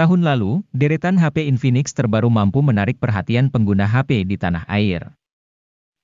Tahun lalu, deretan HP Infinix terbaru mampu menarik perhatian pengguna HP di tanah air.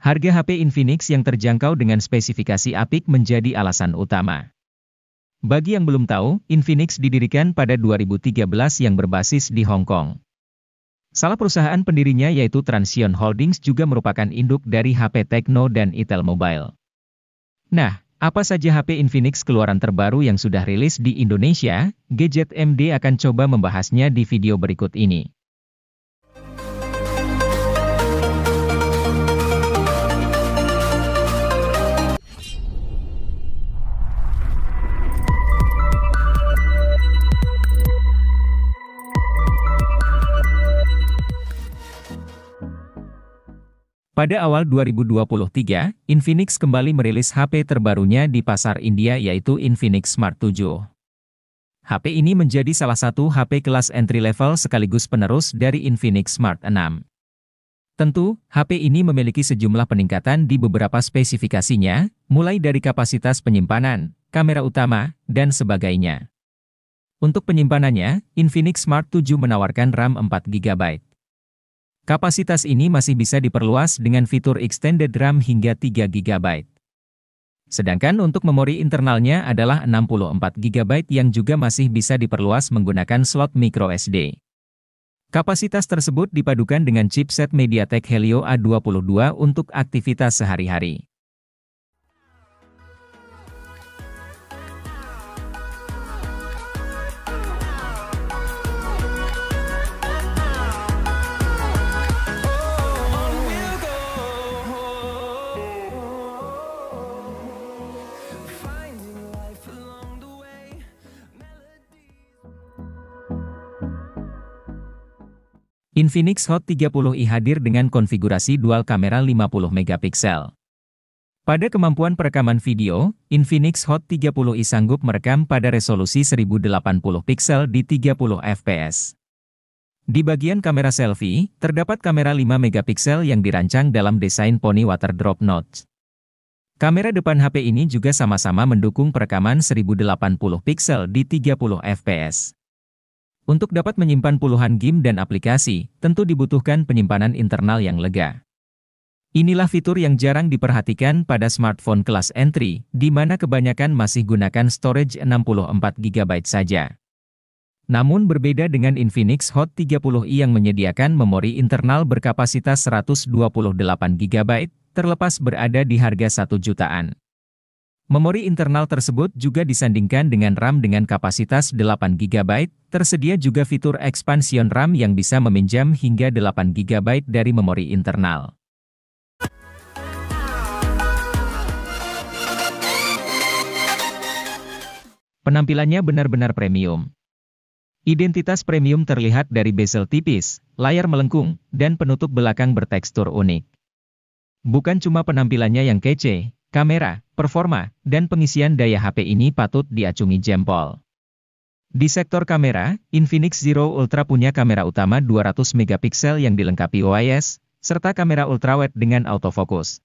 Harga HP Infinix yang terjangkau dengan spesifikasi apik menjadi alasan utama. Bagi yang belum tahu, Infinix didirikan pada 2013 yang berbasis di Hong Kong. Salah perusahaan pendirinya yaitu Transsion Holdings juga merupakan induk dari HP Tecno dan Itel Mobile. Nah, apa saja HP Infinix keluaran terbaru yang sudah rilis di Indonesia? Gadget MD akan coba membahasnya di video berikut ini. Pada awal 2023, Infinix kembali merilis HP terbarunya di pasar India yaitu Infinix Smart 7. HP ini menjadi salah satu HP kelas entry level sekaligus penerus dari Infinix Smart 6. Tentu, HP ini memiliki sejumlah peningkatan di beberapa spesifikasinya, mulai dari kapasitas penyimpanan, kamera utama, dan sebagainya. Untuk penyimpanannya, Infinix Smart 7 menawarkan RAM 4GB. Kapasitas ini masih bisa diperluas dengan fitur Extended RAM hingga 3GB. Sedangkan untuk memori internalnya adalah 64GB yang juga masih bisa diperluas menggunakan slot microSD. Kapasitas tersebut dipadukan dengan chipset MediaTek Helio A22 untuk aktivitas sehari-hari. Infinix Hot 30i hadir dengan konfigurasi dual kamera 50MP. Pada kemampuan perekaman video, Infinix Hot 30i sanggup merekam pada resolusi 1080 pixel di 30 fps. Di bagian kamera selfie, terdapat kamera 5MP yang dirancang dalam desain Pony Water Drop Notch. Kamera depan HP ini juga sama-sama mendukung perekaman 1080 pixel di 30 fps. Untuk dapat menyimpan puluhan game dan aplikasi, tentu dibutuhkan penyimpanan internal yang lega. Inilah fitur yang jarang diperhatikan pada smartphone kelas entry, di mana kebanyakan masih gunakan storage 64GB saja. Namun berbeda dengan Infinix Hot 30i yang menyediakan memori internal berkapasitas 128GB, terlepas berada di harga 1 jutaan. Memori internal tersebut juga disandingkan dengan RAM dengan kapasitas 8GB, tersedia juga fitur expansion RAM yang bisa meminjam hingga 8GB dari memori internal. Penampilannya benar-benar premium. Identitas premium terlihat dari bezel tipis, layar melengkung, dan penutup belakang bertekstur unik. Bukan cuma penampilannya yang kece, kamera, performa, dan pengisian daya HP ini patut diacungi jempol. Di sektor kamera, Infinix Zero Ultra punya kamera utama 200MP yang dilengkapi OIS, serta kamera ultrawide dengan autofokus.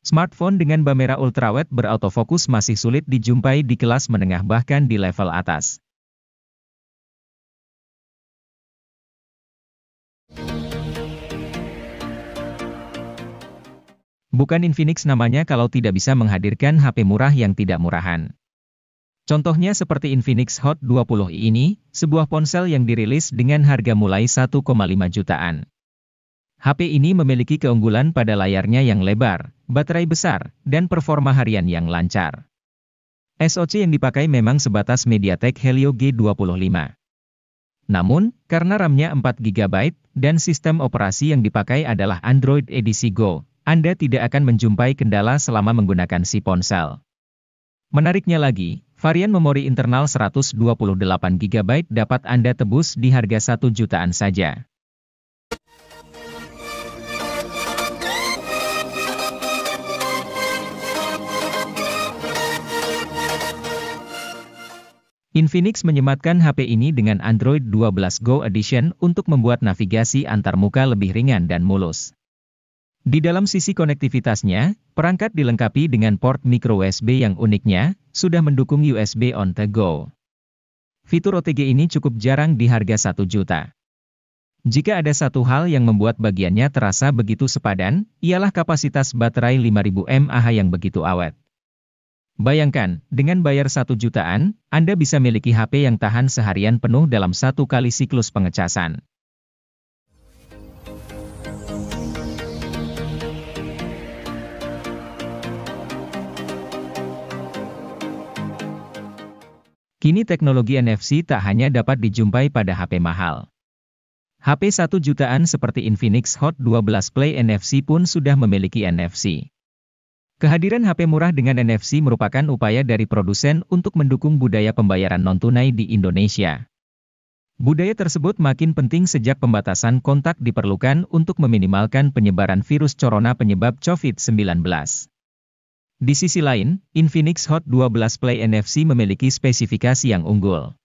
Smartphone dengan kamera ultrawide berautofokus masih sulit dijumpai di kelas menengah bahkan di level atas. Bukan Infinix namanya kalau tidak bisa menghadirkan HP murah yang tidak murahan. Contohnya seperti Infinix Hot 20i ini, sebuah ponsel yang dirilis dengan harga mulai 1,5 jutaan. HP ini memiliki keunggulan pada layarnya yang lebar, baterai besar, dan performa harian yang lancar. SoC yang dipakai memang sebatas MediaTek Helio G25. Namun, karena RAM-nya 4GB, dan sistem operasi yang dipakai adalah Android edisi Go, Anda tidak akan menjumpai kendala selama menggunakan si ponsel. Menariknya lagi, varian memori internal 128GB dapat Anda tebus di harga 1 jutaan saja. Infinix menyematkan HP ini dengan Android 12 Go Edition untuk membuat navigasi antarmuka lebih ringan dan mulus. Di dalam sisi konektivitasnya, perangkat dilengkapi dengan port micro USB yang uniknya, sudah mendukung USB on the go. Fitur OTG ini cukup jarang di harga 1 juta. Jika ada satu hal yang membuat bagiannya terasa begitu sepadan, ialah kapasitas baterai 5000 mAh yang begitu awet. Bayangkan, dengan bayar 1 jutaan, Anda bisa miliki HP yang tahan seharian penuh dalam 1 kali siklus pengecasan. Kini teknologi NFC tak hanya dapat dijumpai pada HP mahal. HP 1 jutaan seperti Infinix Hot 12 Play NFC pun sudah memiliki NFC. Kehadiran HP murah dengan NFC merupakan upaya dari produsen untuk mendukung budaya pembayaran non-tunai di Indonesia. Budaya tersebut makin penting sejak pembatasan kontak diperlukan untuk meminimalkan penyebaran virus corona penyebab COVID-19. Di sisi lain, Infinix Hot 12 Play NFC memiliki spesifikasi yang unggul.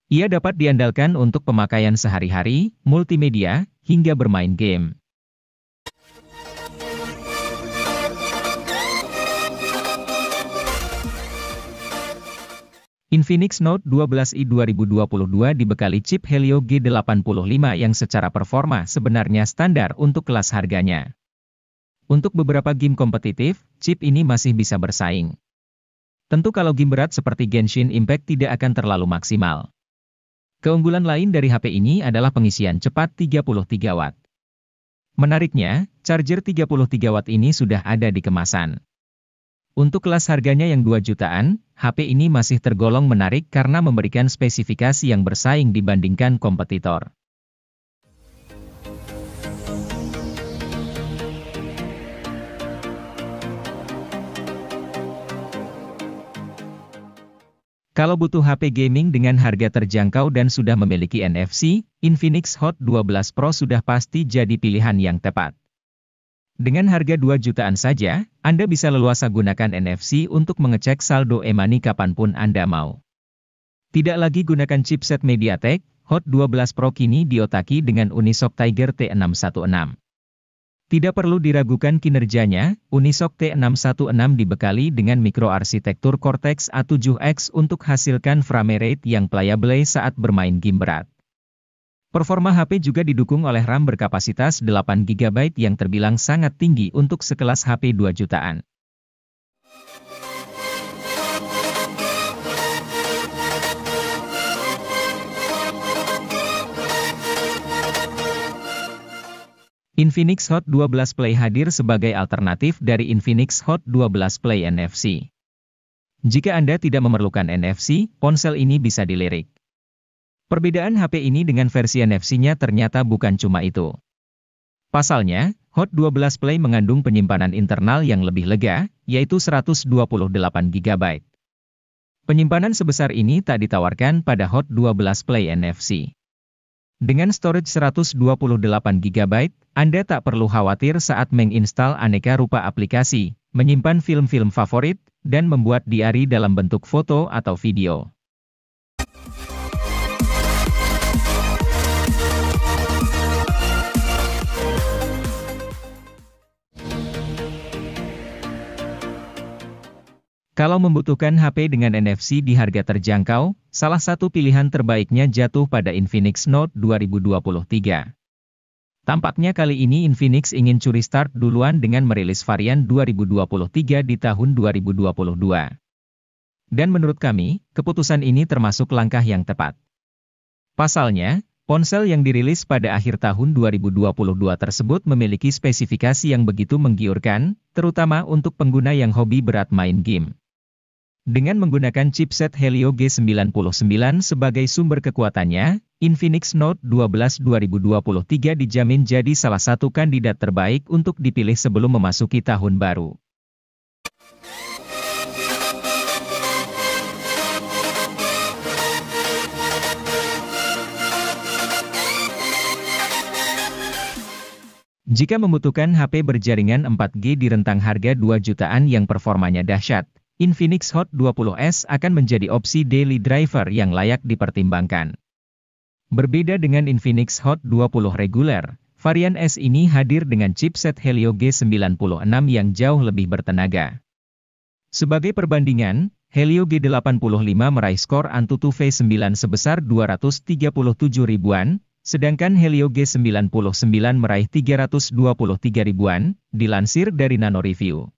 Ia dapat diandalkan untuk pemakaian sehari-hari, multimedia, hingga bermain game. Infinix Note 12i 2022 dibekali chip Helio G85 yang secara performa sebenarnya standar untuk kelas harganya. Untuk beberapa game kompetitif, chip ini masih bisa bersaing. Tentu kalau game berat seperti Genshin Impact tidak akan terlalu maksimal. Keunggulan lain dari HP ini adalah pengisian cepat 33 Watt. Menariknya, charger 33 Watt ini sudah ada di kemasan. Untuk kelas harganya yang 2 jutaan, HP ini masih tergolong menarik karena memberikan spesifikasi yang bersaing dibandingkan kompetitor. Kalau butuh HP gaming dengan harga terjangkau dan sudah memiliki NFC, Infinix Hot 12 Pro sudah pasti jadi pilihan yang tepat. Dengan harga 2 jutaan saja, Anda bisa leluasa gunakan NFC untuk mengecek saldo e-money kapanpun Anda mau. Tidak lagi gunakan chipset MediaTek, Hot 12 Pro kini diotaki dengan Unisoc Tiger T616. Tidak perlu diragukan kinerjanya, Unisoc T616 dibekali dengan mikroarsitektur Cortex A7X untuk hasilkan frame rate yang playable saat bermain game berat. Performa HP juga didukung oleh RAM berkapasitas 8 GB yang terbilang sangat tinggi untuk sekelas HP 2 jutaan. Infinix Hot 12 Play hadir sebagai alternatif dari Infinix Hot 12 Play NFC. Jika Anda tidak memerlukan NFC, ponsel ini bisa dilirik. Perbedaan HP ini dengan versi NFC-nya ternyata bukan cuma itu. Pasalnya, Hot 12 Play mengandung penyimpanan internal yang lebih lega, yaitu 128 GB. Penyimpanan sebesar ini tak ditawarkan pada Hot 12 Play NFC. Dengan storage 128 GB, Anda tak perlu khawatir saat menginstal aneka rupa aplikasi, menyimpan film-film favorit, dan membuat diari dalam bentuk foto atau video. Kalau membutuhkan HP dengan NFC di harga terjangkau, salah satu pilihan terbaiknya jatuh pada Infinix Note 2023. Tampaknya kali ini Infinix ingin curi start duluan dengan merilis varian 2023 di tahun 2022. Dan menurut kami, keputusan ini termasuk langkah yang tepat. Pasalnya, ponsel yang dirilis pada akhir tahun 2022 tersebut memiliki spesifikasi yang begitu menggiurkan, terutama untuk pengguna yang hobi berat main game. Dengan menggunakan chipset Helio G99 sebagai sumber kekuatannya, Infinix Note 12 2023 dijamin jadi salah satu kandidat terbaik untuk dipilih sebelum memasuki tahun baru. Jika membutuhkan HP berjaringan 4G di rentang harga 2 jutaan yang performanya dahsyat, Infinix Hot 20S akan menjadi opsi daily driver yang layak dipertimbangkan. Berbeda dengan Infinix Hot 20 reguler, varian S ini hadir dengan chipset Helio G96 yang jauh lebih bertenaga. Sebagai perbandingan, Helio G85 meraih skor AnTuTu V9 sebesar 237 ribuan, sedangkan Helio G99 meraih 323 ribuan, dilansir dari Nano Review.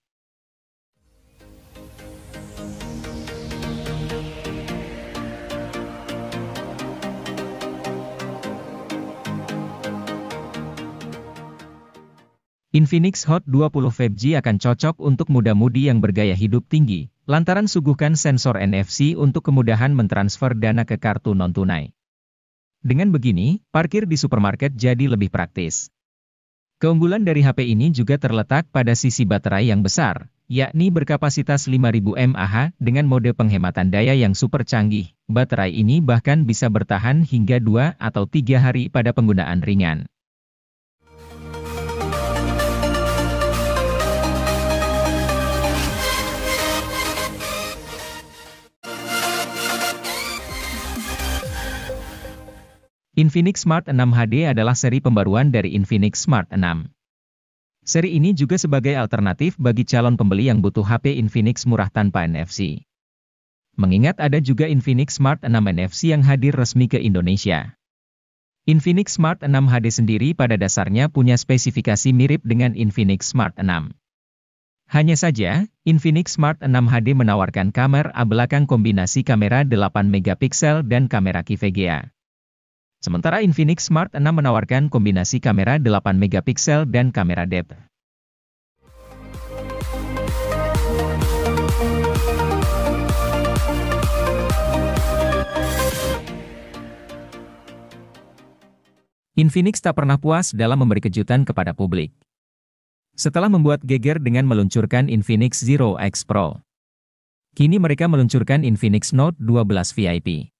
Infinix Hot 20 5G akan cocok untuk muda-mudi yang bergaya hidup tinggi, lantaran suguhkan sensor NFC untuk kemudahan mentransfer dana ke kartu non-tunai. Dengan begini, parkir di supermarket jadi lebih praktis. Keunggulan dari HP ini juga terletak pada sisi baterai yang besar, yakni berkapasitas 5000 mAh dengan mode penghematan daya yang super canggih. Baterai ini bahkan bisa bertahan hingga 2 atau 3 hari pada penggunaan ringan. Infinix Smart 6 HD adalah seri pembaruan dari Infinix Smart 6. Seri ini juga sebagai alternatif bagi calon pembeli yang butuh HP Infinix murah tanpa NFC. Mengingat ada juga Infinix Smart 6 NFC yang hadir resmi ke Indonesia. Infinix Smart 6 HD sendiri pada dasarnya punya spesifikasi mirip dengan Infinix Smart 6. Hanya saja, Infinix Smart 6 HD menawarkan kamera belakang kombinasi kamera 8 megapiksel dan kamera QVGA. Sementara Infinix Smart 6 menawarkan kombinasi kamera 8 megapiksel dan kamera depth. Infinix tak pernah puas dalam memberi kejutan kepada publik. Setelah membuat geger dengan meluncurkan Infinix Zero X Pro, kini mereka meluncurkan Infinix Note 12 VIP.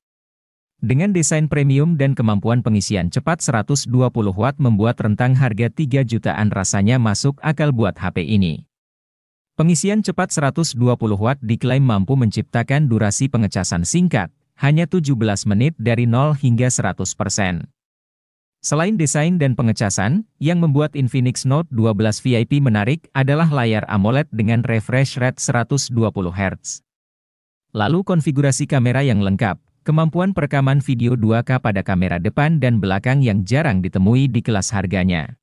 Dengan desain premium dan kemampuan pengisian cepat 120 Watt membuat rentang harga 3 jutaan rasanya masuk akal buat HP ini. Pengisian cepat 120 Watt diklaim mampu menciptakan durasi pengecasan singkat, hanya 17 menit dari 0 hingga 100%. Selain desain dan pengecasan, yang membuat Infinix Note 12 VIP menarik adalah layar AMOLED dengan refresh rate 120 Hz. Lalu konfigurasi kamera yang lengkap. Kemampuan perekaman video 2K pada kamera depan dan belakang yang jarang ditemui di kelas harganya.